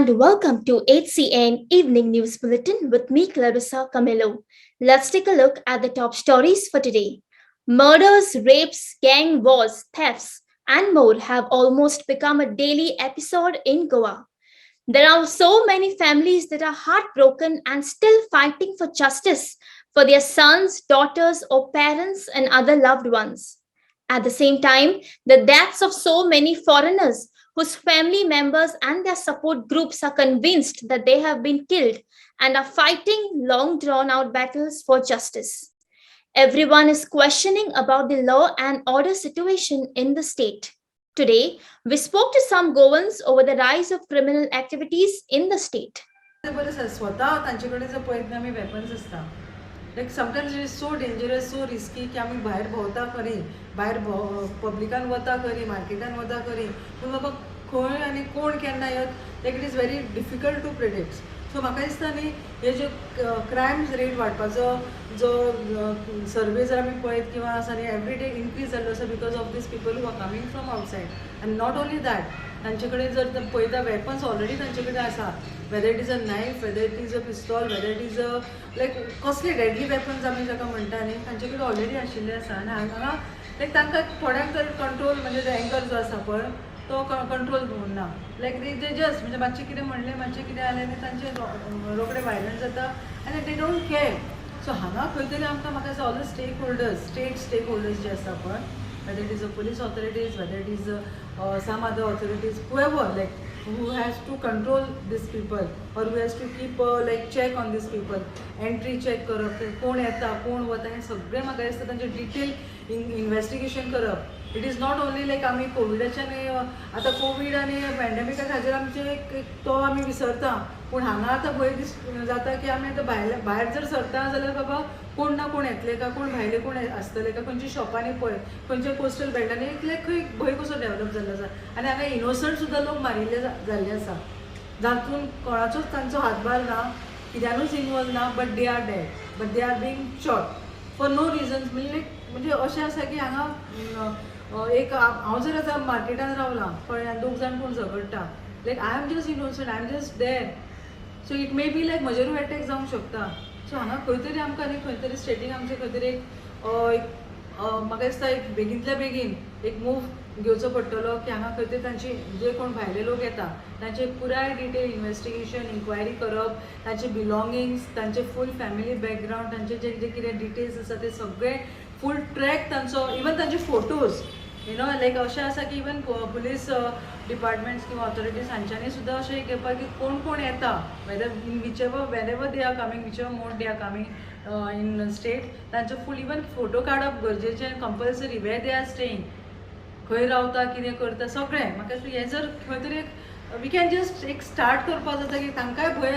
and welcome to HCN Evening News Bulletin with me, Clarissa Camillo. Let's take a look at the top stories for today. Murders, rapes, gang wars, thefts, and more have almost become a daily episode in Goa. There are so many families that are heartbroken and still fighting for justice for their sons, daughters, or parents and other loved ones. At the same time, the deaths of so many foreigners whose family members and their support groups are convinced that they have been killed and are fighting long drawn out battles for justice. Everyone is questioning about the law and order situation in the state. Today, we spoke to some Goans over the rise of criminal activities in the state. स्वतः तांचेकडे जर पळयत आमी weapons आसता like sometimes it is so dangerous so risky की आमी भायर भोंवता खरी भायर पब्लिकान वता खरी मार्केटान वता खरी पूण बाबा खंय आनी कोण केन्ना येत like it is very difficult to predict so म्हाका दिसता न्ही हे जे क्रायम्स रेट वाडपाचो जो सर्वे जर आमी पळयत किंवा आसा न्ही एवरी डे इनक्रीज जाल्लो आसा because of these people who are coming from outside आनी नॉट ओन्ली दॅट तांचे कडेन जर पळयता वेपन्स ऑलरेडी तांचे कडेन आसा whether it is a knife whether it is a pistol whether it is a like कसले डेडली वेपन्स आमी जाका म्हणटा न्ही तांचे कडेन ऑलरेडी आशिल्ले आसा आनी हांगा लायक तांकां थोड्यांक तर कंट्रोल म्हणजे जो एंगर जो आसा पळय तो कंट्रोल दवरना लायक ते जस्ट म्हणजे मातशें कितें म्हणलें मातशें कितें जालें आनी तांचे रोखडें वायलंट जाता आनी दे डोंट केअर सो हांगा खंय तरी आमकां म्हाका दिसता all the state stakeholders जे आसा पळय whether it is the police authorities, whether it is some other authorities, whoever like who has to control these people or who has to keep like check on these people, entry check करप कोण येता कोण वता हें सगळें म्हाका दिसता तांचें डिटेल इन्वेस्टिगेशन करप इट इज नॉट ओन्ली लायक आमी कोविडाच्यान आतां कोवीड आनी पॅन्डेमिका खातीर आमचे तो आमी विसरता पूण हांगा आतां भंय जाता की आमी आतां भायर जर सरता जाल्यार बाबा कोण ना कोण येतले का कोण भायले कोण आसतले का खंयच्या शॉपांनी पळय खंयच्या कोस्टल बेल्टांनी लायक खंय भंय कसो डेवलप जाल्लो आसा आनी हांगा इनोसंट सुद्दां लोक मारिल्ले जाल्ले आसा जातून कोणाचोच तांचो हातभार ना कित्यानूच इनवॉल्व ना but they are dead but they are being shot for no reasons म्हणजे अशें आसा की हांगा एक हांव जर आतां मार्केटान रावलां कळ्ळें दोग जाण कोण झगडटा like I am just innocent I am just there so it may be like म्हजेरूय एटॅक जावंक शकता सो हांगा खंय तरी आमकां न्ही खंय तरी स्टेटीन आमचे खंय तरी एक म्हाका दिसता एक बेगींतल्या बेगीन एक मूव घेवचो पडटलो की हांगा खंय तरी तांची जे कोण भायले लोक येता तांचे पुराय डिटेल इन्वेस्टिगेशन इन्क्वायरी करप तांचे बिलॉंगिंग्स तांचे फूल फॅमिली बॅकग्रावंड तांचे जे जे कितें डिटेल्स आसा ते सगळे फूल ट्रॅक तांचो इवन तांचे फोटोज यू नो लायक अशें आसा की इवन पुलीस डिपार्टमेंट्स किंवा ऑथॉरिटीज हांच्यांनी सुद्दां अशें घेवपाक की कोण कोण येता whether in wherever they are coming whichever mode they are coming in state तांचो फूल इवन फोटो काडप गरजेचें compulsory where they are staying खंय रावता कितें करता सगळें म्हाका दिसता हें जर खंय तरी वी कॅन जस्ट एक स्टार्ट करपाक जाता की तांकांय भंय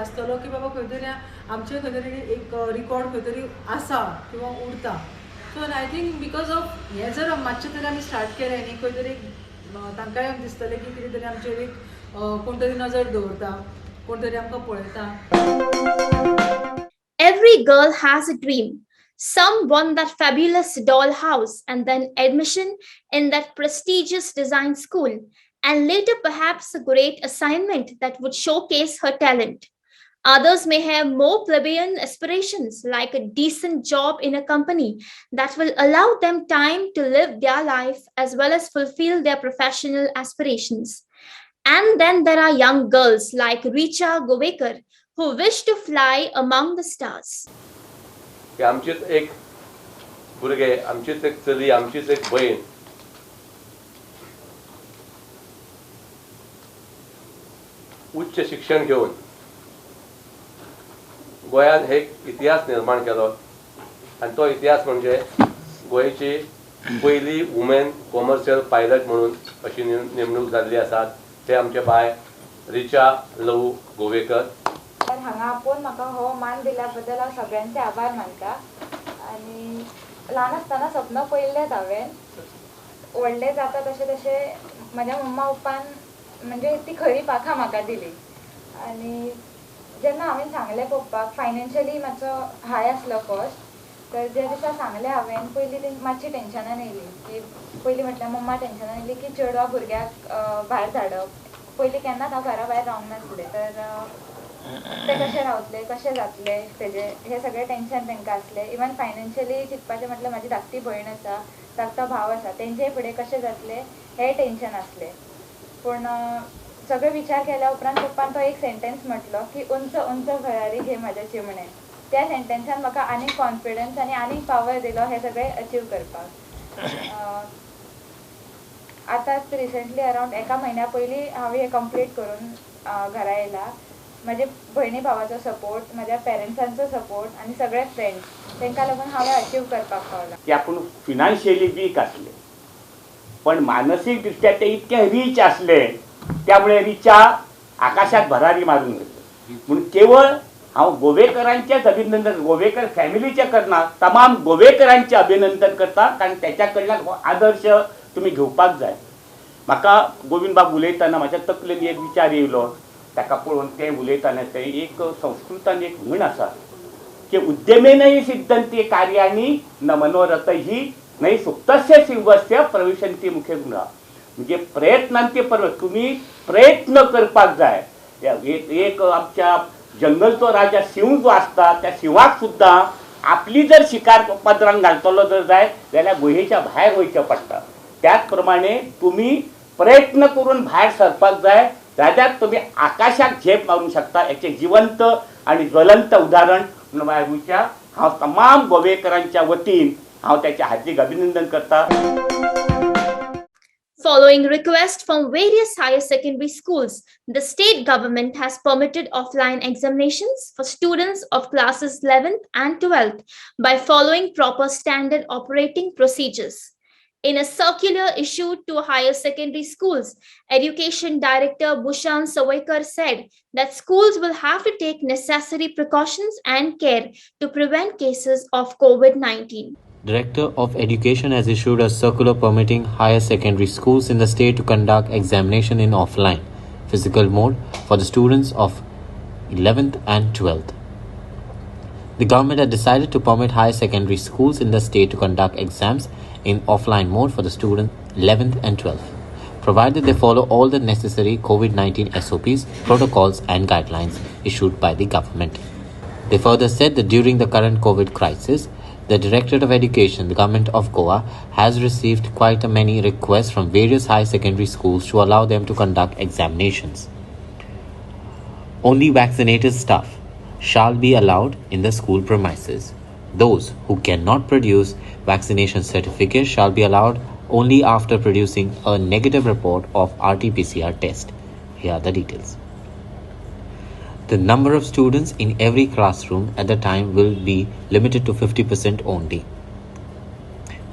आसतलो की बाबा खंय तरी आमचे खंय तरी एक रिकॉर्ड खंय तरी आसा किंवा उरता सो आय थिंक बिकॉज ऑफ हें जर मातशें तरी आमी स्टार्ट केलें न्ही खंय तरी तांकांय दिसतलें की कितें तरी आमचेर एक कोण तरी नजर दवरता कोण तरी आमकां पळयता. Every girl has a dream. Some want that fabulous doll house and then admission in that prestigious design school, and later perhaps a great assignment that would showcase her talent. Others may have more plebeian aspirations, like a decent job in a company that will allow them time to live their life as well as fulfill their professional aspirations. And then there are young girls like Richa Govekar who wish to fly among the stars. आमचीच एक भुरगे आमचीच एक चली आमचीच एक बहीण उच्च शिक्षण घेऊन गोंयांत एक इतिहास निर्माण केलो आणि तो इतिहास म्हणजे गोंयची पहिली वुमेन कॉमर्शियल पायलट म्हणून अशी नेमणूक जाल्ली आसा ते आमचे बाय रिचा लवू गोवेकर. हांगा आपोवन म्हाका हो मान दिल्या बद्दल हांव सगळ्यांचे आभार मानता आनी ल्हान आसतना सपन पळयल्लेंच हांवें व्हडलें जाता तशें तशें म्हाज्या मम्मा पप्पान म्हणजे ती खरी पाखां म्हाका दिली आनी जेन्ना हांवें सांगलें पप्पाक फायनान्शियली मातसो हाय आसलो कॉस्ट तर जे दिसा सांगलें हांवें पयलीं मातशी टेंशनान येयली की पयलीं म्हटल्यार मम्मा टेंशनान येयली की चेडवा भुरग्याक भायर धाडप पयलीं केन्नाच हांव घरा भायर रावंक नासलें, तर ते कशे रावतले, कशे जातले तेजे हे सगळें टेंशन तांकां आसलें. इवन फायनान्शियली चिंतपाचें म्हटल्यार म्हाजी धाकटी भयण आसा, धाकटो भाव आसा, तेंचेय फुडें कशें जातलें हें टेंशन आसलें. पूण सगळे विचार केल्या उपरांत पप्पान तो एक सेंटेन्स म्हटलो की उंच उंच भरारी घे म्हाज्या चिमणे. त्या सेंटेन्सान म्हाका आनीक कॉन्फिडन्स आनी आनीक पावर दिलो हें सगळें अचीव करपाक. आतांच रिसंटली अरावंड एका म्हयन्या पयलीं हांव हें कंप्लीट करून घरा येयला. म्हाजे भयणी भावाचो सपोर्ट, म्हाज्या पेरंट्सांचो सपोर्ट आनी सगळे फ्रेंड्स, तांकां लागून हांवें अचीव करपाक पावलां. की आपूण फिनान्शियली वीक आसले, पण मानसीक दृष्ट्या ते इतके रीच असले, त्यामुळे रिचा आकाशात भरारी मारून घेतली. म्हणून केवळ हांव गोवेकरांचेच अभिनंदन, गोवेकर फॅमिलीचे करना, तमाम गोवेकरांचे अभिनंदन करता, कारण त्याच्या कडल्यान हो आदर्श तुम्ही घेवपाक जाय. म्हाका गोविंद बाब उलयतना म्हाज्या तकलेन एक विचार येयलो, ताका पळोवन ते उलयताना ते एक संस्कृतान एक म्हण आसा की उद्यमेनही सिद्धंती कार्याणी न मनोरथही नाही सुप्तस्य शिवस्य प्रविशंती मुखे गुणा. म्हणजे प्रयत्नांचे पर्वत, तुम्ही प्रयत्न करपाक जाय. एक आमच्या जंगलचो राजा सिंह जो असता, त्या सिंहाक सुद्धा आपली जर शिकार पदरान घालतलो जर जाय जाल्यार गुहेच्या भायर वयचें पडटा. त्याच प्रमाणे तुम्ही प्रयत्न करून भायर सरपाक जाय, जाल्यार तुम्ही आकाशाक झेप मारूं शकता. याचे जिवंत आणि ज्वलंत उदाहरण म्हणून माझ्या गोंयच्या हांव तमाम गोवेकरांच्या वतीन हांव त्याचे हार्दिक अभिनंदन करता. Following requests from various higher secondary schools, the state government has permitted offline examinations for students of classes 11th and 12th by following proper standard operating procedures. In a circular issued to higher secondary schools, Education Director Bhushan Sawekar said that schools will have to take necessary precautions and care to prevent cases of COVID-19. Director of Education has issued a circular permitting higher secondary schools in the state to conduct examination in offline, physical mode for the students of 11th and 12th. The government had decided to permit higher secondary schools in the state to conduct exams in offline mode for the students 11th and 12th, provided they follow all the necessary COVID-19 SOPs, protocols and guidelines issued by the government. They further said that during the current COVID crisis, the Directorate of Education, the Government of Goa, has received quite many requests from various high secondary schools to allow them to conduct examinations. Only vaccinated staff shall be allowed in the school premises. Those who cannot produce vaccination certificates shall be allowed only after producing a negative report of RT-PCR test. Here are the details. The number of students in every classroom at the time will be limited to 50% only.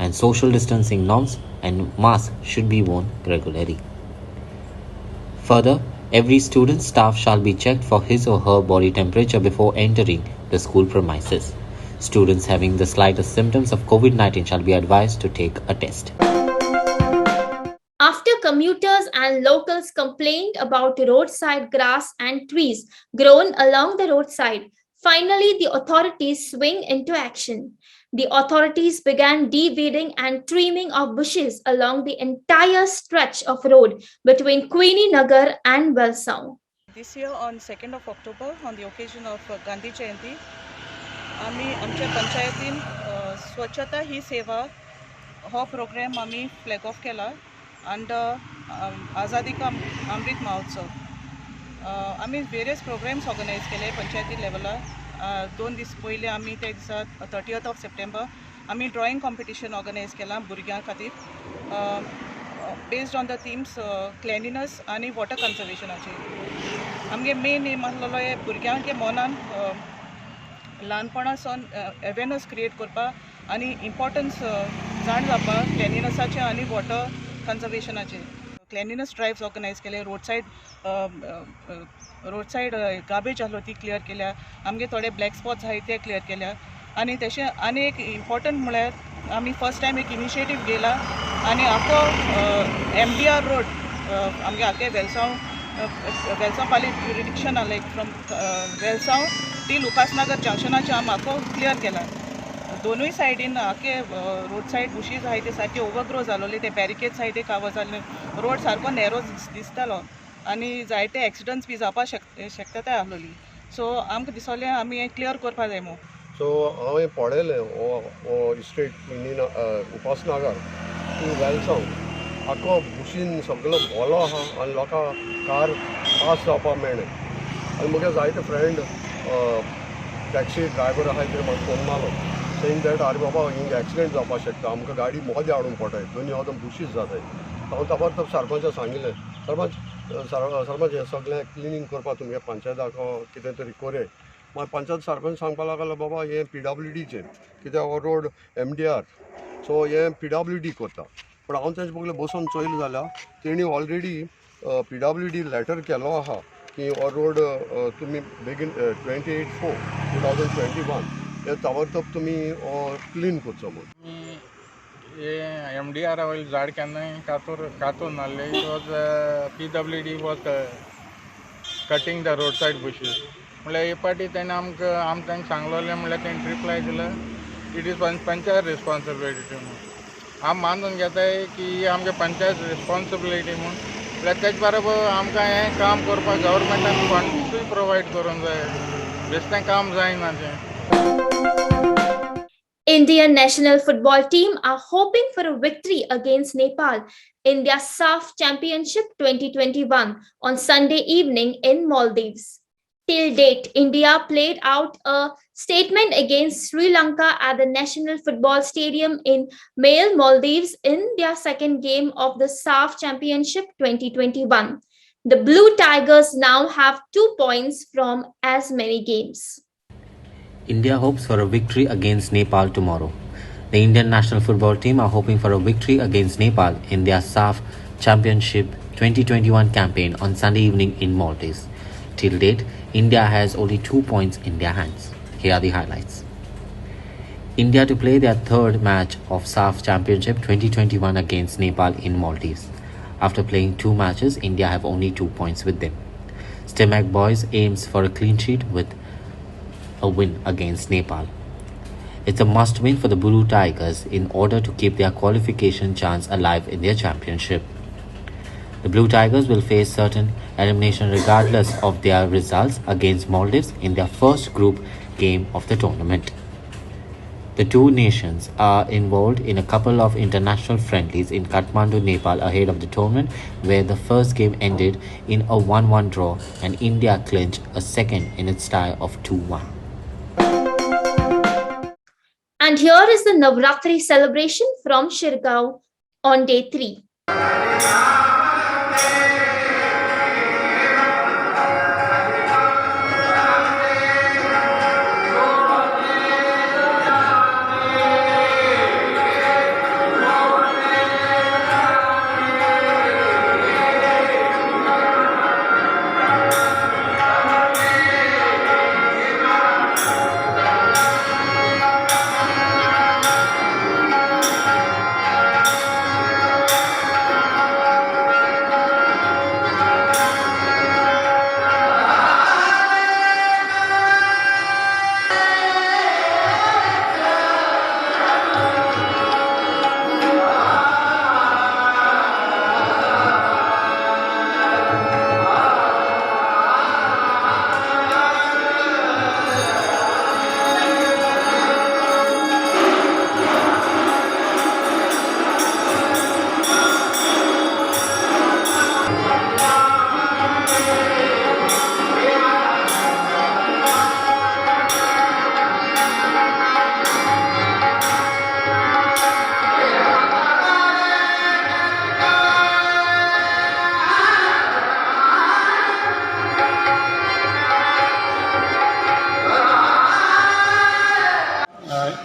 And social distancing norms and masks should be worn regularly. Further, every student staff shall be checked for his or her body temperature before entering the school premises. Students having the slightest symptoms of COVID-19 shall be advised to take a test. After commuters and locals complained about roadside grass and trees grown along the roadside, finally the authorities swing into action. The authorities began de-weeding and trimming of bushes along the entire stretch of road between Queenie Nagar and Belsaw. This year on 2nd of October, on the occasion of Gandhi Jayanti, आम्ही आमच्या पंचायतीन स्वच्छता ही सेवा हो programme आम्ही flag of केला under आझादी का अमृत महोत्सव. आम्ही वेरियस प्रोग्राम्स ऑर्गनायज केले पंचायती लेवलार. 2 दीस पयलीं आमी त्या दिसा 30th of September आमी ड्रॉइंग कॉम्पिटिशन ऑर्गनायज केलां भुरग्यां खातीर based on the themes cleanliness आनी वॉटर कन्जर्वेशनाचेर. आमगे मेन एम आसलेलो हे भुरग्यांच्या मनान ल्हानपणासून अवेरनस क्रिएट करपाक आनी इम्पॉर्टन्स जाण जावपाक क्लिनिनेसाचें आनी वॉटर कन्जर्वेशनाचेर. क्लिनिनेस ड्रायव्स ऑर्गनायज केले. रोड सायड गार्बेज आसलो ती क्लियर केल्या. आमगे थोडे ब्लॅक स्पॉट्स आहाय ते क्लियर केल्या. आनी तशें आनी एक इम्पॉर्टंट म्हळ्यार आमी फर्स्ट टायम एक इनिशिएटीव घेयला आनी आखो MDR रोड आमगे आखे Velsao Pali jurisdiction like from Velsao to Lucasnagar जंक्शनाचे आमी आखो क्लियर केला. दोनूय सायडीन आखे रोड सायड बुशीज आहाय ते सारके ओवरग्रो जालोले. ते बॅरिकेड सायडीक कावर जाल्ले. रोड सारको नॅरो दिसतालो आनी जायते एक्सिडंट्स बी जावपा शक्यताय आसलोली. सो आमकां दिसोलें आमी हें क्लियर करपा जाय म्हणून. सो हांवें पळयलें हो इस्टेट उपासनगर टू वेलसांव आख्खो बुशीन सगळो भोलो आहा आनी लोकां कार पास जावपा मेळना. आनी म्हगे जायते फ्रेंड टॅक्सी ड्रायव्हर आहाय ते म्हाका फोन मारलो सेईंग दॅट आरे बाबा हिंग एक्सिडेंट जावपा शकता, आमकां गाडी मोदें हाडूंक पडटाय, दोनी वचोन बुशीस जाताय. हांव ताबडतोब सरपंचाक सांगिल्लें, सरपंच हें सगळें क्लिनींग करपा तुमगे पंचायताक कितें तरी कोरे. मागीर पंचायत सरपंच सांगपा लागलो बाबा हें PWDचें कित्याक हो रोड MDR, सो हें PWD करता. पूण हांव तेंचे बगले बसून चोयलें जाल्यार तेणी ऑलरेडी PWD लॅटर केलो आहा की हो रोड तुमी बेगीन 28/4/2021 हे ताबडतोब तुमी क्लीन करचो म्हणून. MDR वयलें झाड केन्नाय कातून नासलें. It was PWD was cutting the roadside bushes. म्हणल्यार हे पाटी तांकां सांगलोलें म्हणल्यार तेणें रिप्लाय दिलो इट इज पंचायत रिस्पॉन्सिबिलिटी म्हणून. हांव मानून घेताय की ही आमगे पंचायत रिस्पॉन्सिबिलिटी म्हणून. म्हणल्यार तेच बरोबर आमकां हें काम करपाक गव्हर्मेंटान फंड्सूय प्रोवायड करूंक जाय. बेश्टें काम जायना तें. Indian national football team are hoping for a victory against Nepal in their SAF Championship 2021 on Sunday evening in Maldives. Till date, India played out a statement against Sri Lanka at the National Football Stadium in Male, Maldives in their second game of the SAF Championship 2021. The Blue Tigers now have 2 points from as many games. India hopes for a victory against Nepal tomorrow. The Indian national football team are hoping for a victory against Nepal in their SAF Championship 2021 campaign on Sunday evening in Maldives. Till date, India has only 2 points in their hands. Here are the highlights. India to play their third match of SAF Championship 2021 against Nepal in Maldives. After playing 2 matches, India have only 2 points with them. Stimac Boys aims for a clean sheet with a win against Nepal. It's a must-win for the Blue Tigers in order to keep their qualification chance alive in their championship. The Blue Tigers will face certain elimination regardless of their results against Maldives in their first group game of the tournament. The two nations are involved in a couple of international friendlies in Kathmandu, Nepal ahead of the tournament, where the first game ended in a 1-1 draw and India clinched a second in its tie of 2-1. And here is the Navratri celebration from Shirgaon on day 3.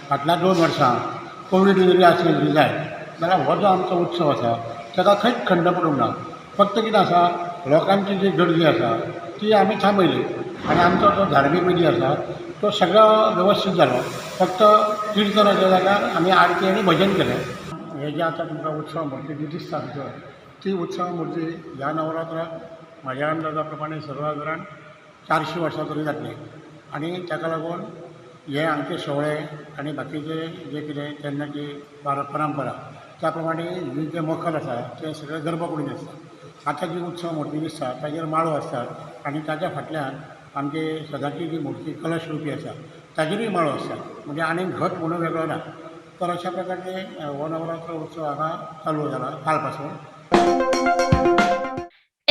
फाटल्या 2 वर्सां Covid जरी आशिल्ली जाय जाल्यार हो जो आमचो उत्सव आसा ताका खंयच खंड पडूंक ना. फक्त कितें आसा, लोकांची जी गर्दी आसा ती आमी थांबयली आनी आमचो जो धार्मीक विधी आसा तो सगळो वेवस्थीत जालो. फक्त किर्तनाच्या जाग्यार आमी आरती आनी भजन केलें. हे जे आतां तुमकां उत्सव मुर्ती जी दिसता भितर ती उत्सव मुर्ती ह्या नवरात्राक म्हाज्या अंदाजा प्रमाणे सर्वांतरान 400 वर्सां तरी जातली. आनी ताका लागून हे हांगचे सोहळे आनी बाकीचे जे कितें तेन्नाची परंपरा त्या प्रमाणे ही जे मखर आसा ते सगळे गर्भकुडीन आसता. आतां जी उत्सव मूर्ती दिसता ताजेर माळो आसतात आनी ताच्या फाटल्यान आमचे सदांची जी मूर्ती कलश रुपी आसा ताजेरूय माळो आसता म्हणजे आनीक घट म्हणून वेगळो ना. तर अशा प्रकारचे हो नवरात्र उत्सव हांगा चालू जाला काल पासून.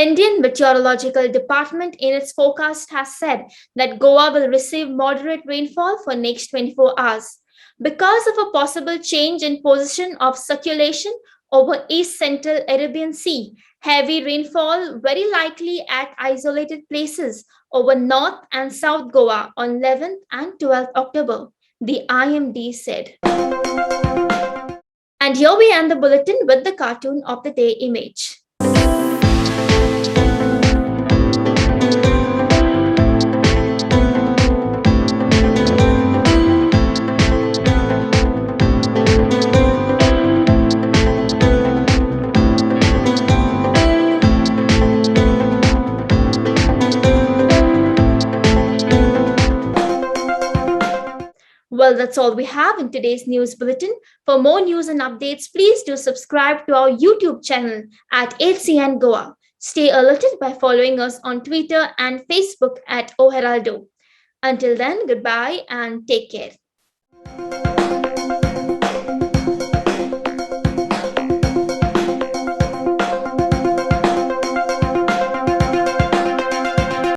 Indian Meteorological Department in its forecast has said that Goa will receive moderate rainfall for next 24 hours. Because of a possible change in position of circulation over east central Arabian Sea, heavy rainfall very likely at isolated places over North and South Goa on 11th and 12th October, the IMD said. And here we end the bulletin with the cartoon of the day image. Well, that's all we have in today's news bulletin. For more news and updates, please do subscribe to our YouTube channel at HCN Goa. Stay alerted by following us on Twitter and Facebook at Oheraldo. Until then, goodbye and take care.